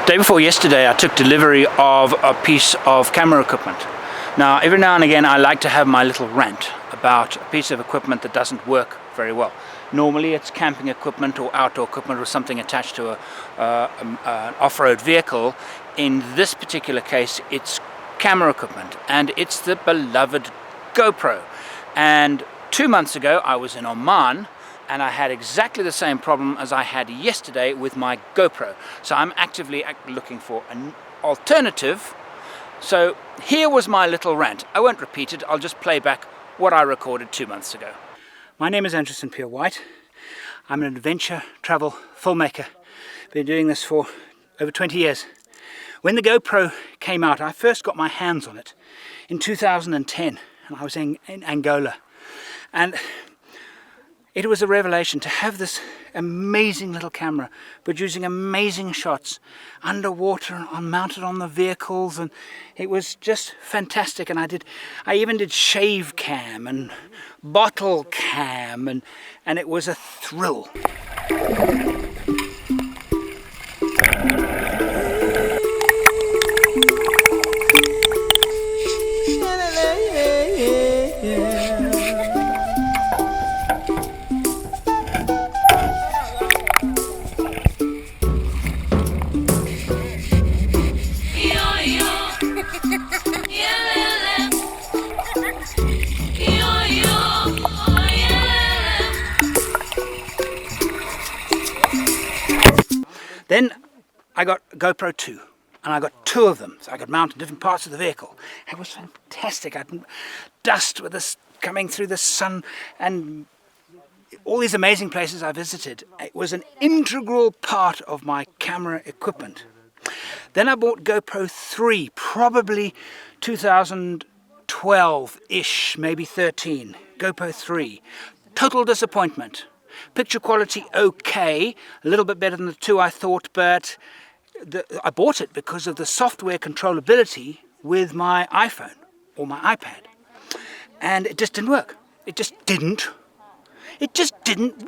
Day before yesterday I took delivery of a piece of camera equipment. Now every now and again I like to have my little rant about a piece of equipment that doesn't work very well. Normally it's camping equipment or outdoor equipment or something attached to an off-road vehicle. In this particular case it's camera equipment, and it's the beloved GoPro. And 2 months ago I was in Oman and I had exactly the same problem as I had yesterday with my GoPro. So I'm actively looking for an alternative. So here was my little rant. I won't repeat it, I'll just play back what I recorded 2 months ago. My name is Andrew St. Pierre White. I'm an adventure travel filmmaker. Been doing this for over 20 years. When the GoPro came out, I first got my hands on it in 2010, and I was in Angola. And it was a revelation to have this amazing little camera producing amazing shots underwater and mounted on the vehicles, and it was just fantastic. And I even did shave cam and bottle cam, and it was a thrill. Then I got GoPro 2, and I got 2 of them, so I could mount in different parts of the vehicle. It was fantastic. I had dust with this coming through the sun, and all these amazing places I visited. It was an integral part of my camera equipment. Then I bought GoPro 3, probably 2012-ish, maybe 13. GoPro 3. Total disappointment. Picture quality okay, a little bit better than the 2 I thought, but I bought it because of the software controllability with my iPhone or my iPad. And it just didn't work. It just didn't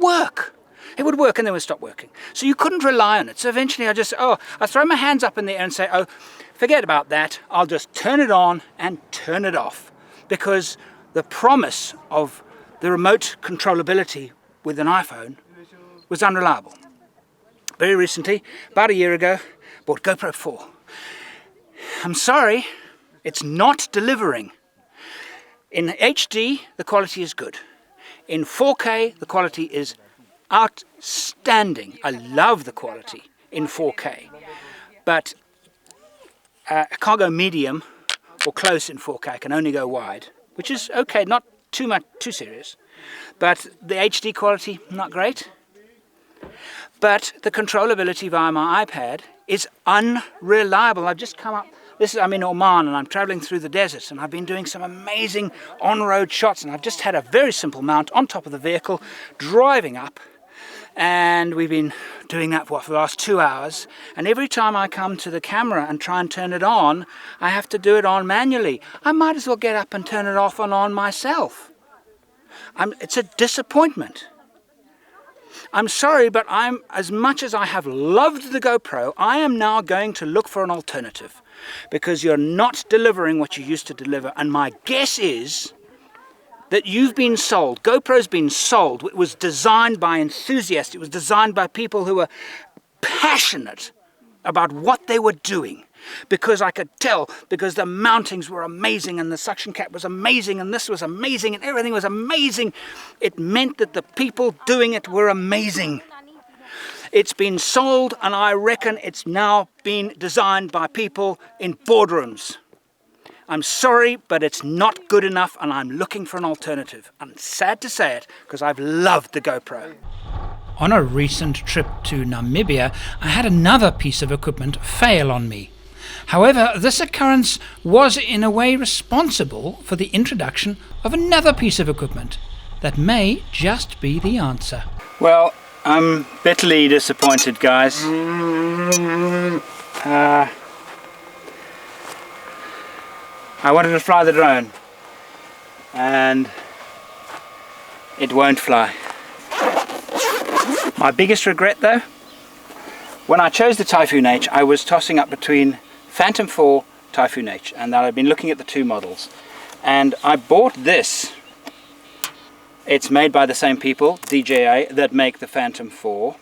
work. It would work and then it would stop working. So you couldn't rely on it. So eventually I throw my hands up in the air and say, oh, forget about that. I'll just turn it on and turn it off. Because the promise of the remote controllability with an iPhone was unreliable. Very recently, about a year ago, bought GoPro 4. I'm sorry, it's not delivering. In HD, the quality is good. In 4K, the quality is outstanding. I love the quality in 4K. But I can't go medium or close in 4K. I can only go wide, which is okay, not too serious. But the HD quality, not great. But the controllability via my iPad is unreliable. I've just come up, I'm in Oman and I'm traveling through the desert, and I've been doing some amazing on-road shots, and I've just had a very simple mount on top of the vehicle, driving up, and we've been doing that for the last 2 hours, and every time I come to the camera and try and turn it on, I have to do it on manually. I might as well get up and turn it off and on myself. It's a disappointment. I'm sorry, but as much as I have loved the GoPro, I am now going to look for an alternative, because you're not delivering what you used to deliver. And my guess is that you've been sold. GoPro's been sold. It was designed by enthusiasts. It was designed by people who were passionate about what they were doing. Because I could tell, because the mountings were amazing, and the suction cap was amazing, and this was amazing, and everything was amazing. It meant that the people doing it were amazing. It's been sold, and I reckon it's now been designed by people in boardrooms. I'm sorry, but it's not good enough, and I'm looking for an alternative. I'm sad to say it, because I've loved the GoPro. On a recent trip to Namibia, I had another piece of equipment fail on me. However, this occurrence was in a way responsible for the introduction of another piece of equipment that may just be the answer. Well, I'm bitterly disappointed, guys. I wanted to fly the drone, and it won't fly. My biggest regret, though, When I chose the Typhoon H, I was tossing up between Phantom 4, Typhoon H, and I've been looking at the two models. And I bought this. It's made by the same people, DJI, that make the Phantom 4.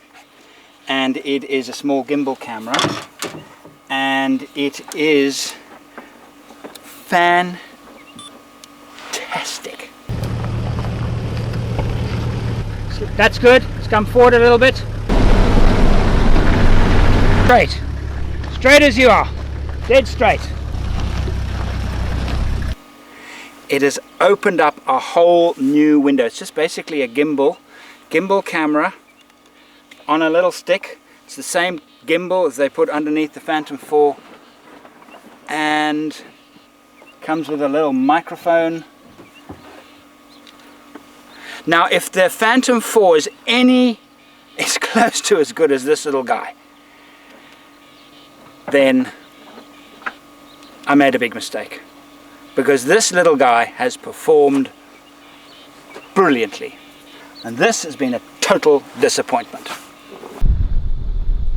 And it is a small gimbal camera. And it is fantastic. That's good. Let's come forward a little bit. Straight. Straight as you are. Dead straight. It has opened up a whole new window. It's just basically a gimbal camera on a little stick. It's the same gimbal as they put underneath the Phantom 4, and comes with a little microphone. Now if the Phantom 4 is close to as good as this little guy, then I made a big mistake, because this little guy has performed brilliantly, and this has been a total disappointment.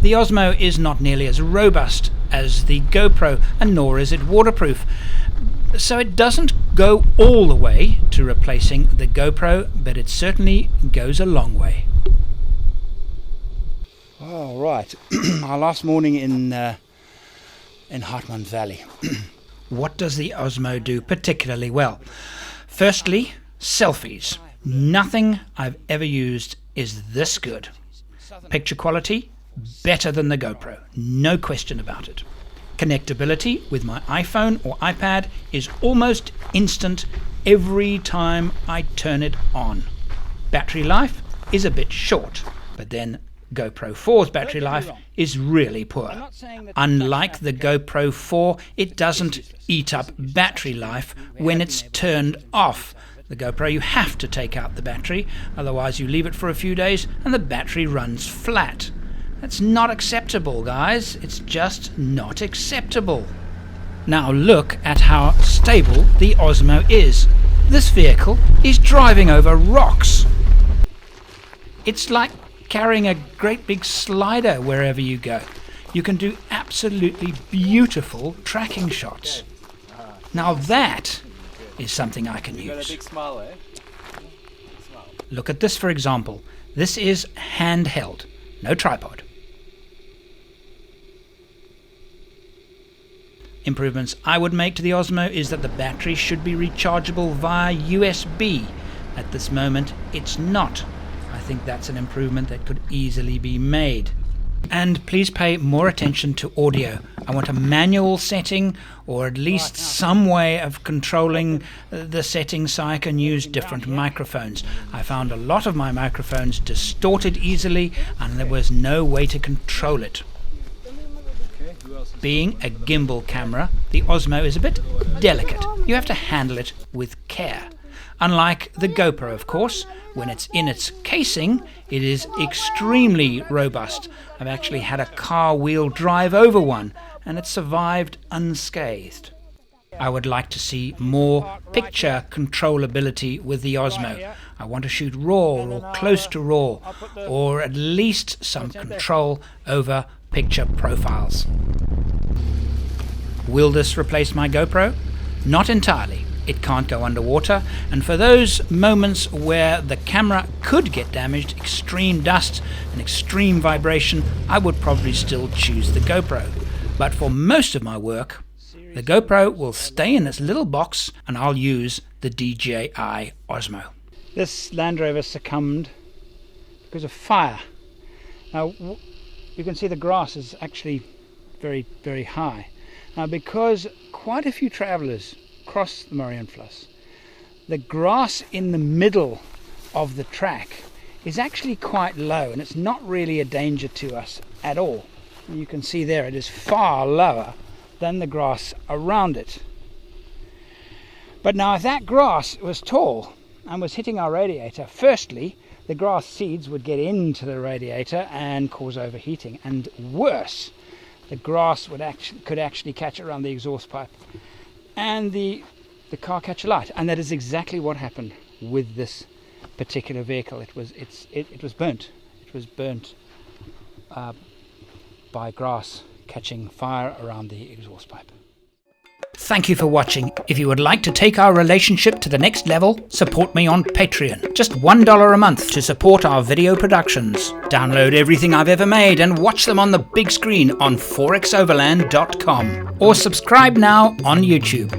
The Osmo is not nearly as robust as the GoPro, and nor is it waterproof, so it doesn't go all the way to replacing the GoPro, but it certainly goes a long way. All right, our last morning in Hartmann Valley. What does the Osmo do particularly well? Firstly, selfies. Nothing I've ever used is this good. Picture quality, better than the GoPro, no question about it. Connectability with my iPhone or iPad is almost instant every time I turn it on. Battery life is a bit short, but then GoPro 4's battery life is really poor. Unlike the GoPro 4, it doesn't eat up battery life when it's turned off. The GoPro, you have to take out the battery, otherwise you leave it for a few days and the battery runs flat. That's not acceptable, guys. It's just not acceptable. Now look at how stable the Osmo is. This vehicle is driving over rocks. It's like carrying a great big slider wherever you go. You can do absolutely beautiful tracking shots. Now that is something I can use. Look at this, for example. This is handheld, no tripod. Improvements I would make to the Osmo is that the battery should be rechargeable via USB. At this moment, it's not. I think that's an improvement that could easily be made. And please pay more attention to audio. I want a manual setting, or at least some way of controlling the settings so I can use different microphones. I found a lot of my microphones distorted easily, and there was no way to control it. Being a gimbal camera, the Osmo is a bit delicate. You have to handle it with care. Unlike the GoPro, of course, when it's in its casing, it is extremely robust. I've actually had a car wheel drive over one, and it survived unscathed. I would like to see more picture controllability with the Osmo. I want to shoot raw or close to raw, or at least some control over picture profiles. Will this replace my GoPro? Not entirely. It can't go underwater, and for those moments where the camera could get damaged, extreme dust and extreme vibration, I would probably still choose the GoPro. But for most of my work, the GoPro will stay in its little box, and I'll use the DJI Osmo. This Land Rover succumbed because of fire. Now you can see the grass is actually very, very high. Now because quite a few travellers cross the Marienfluss, the grass in the middle of the track is actually quite low, and it's not really a danger to us at all. You can see there it is far lower than the grass around it. But now if that grass was tall and was hitting our radiator, firstly the grass seeds would get into the radiator and cause overheating, and worse, the grass could actually catch around the exhaust pipe and the car catch alight. And that is exactly what happened with this particular vehicle. It was burnt. It was burnt by grass catching fire around the exhaust pipe. Thank you for watching. If you would like to take our relationship to the next level, support me on Patreon. Just $1 a month to support our video productions. Download everything I've ever made and watch them on the big screen on forexoverland.com. Or subscribe now on YouTube.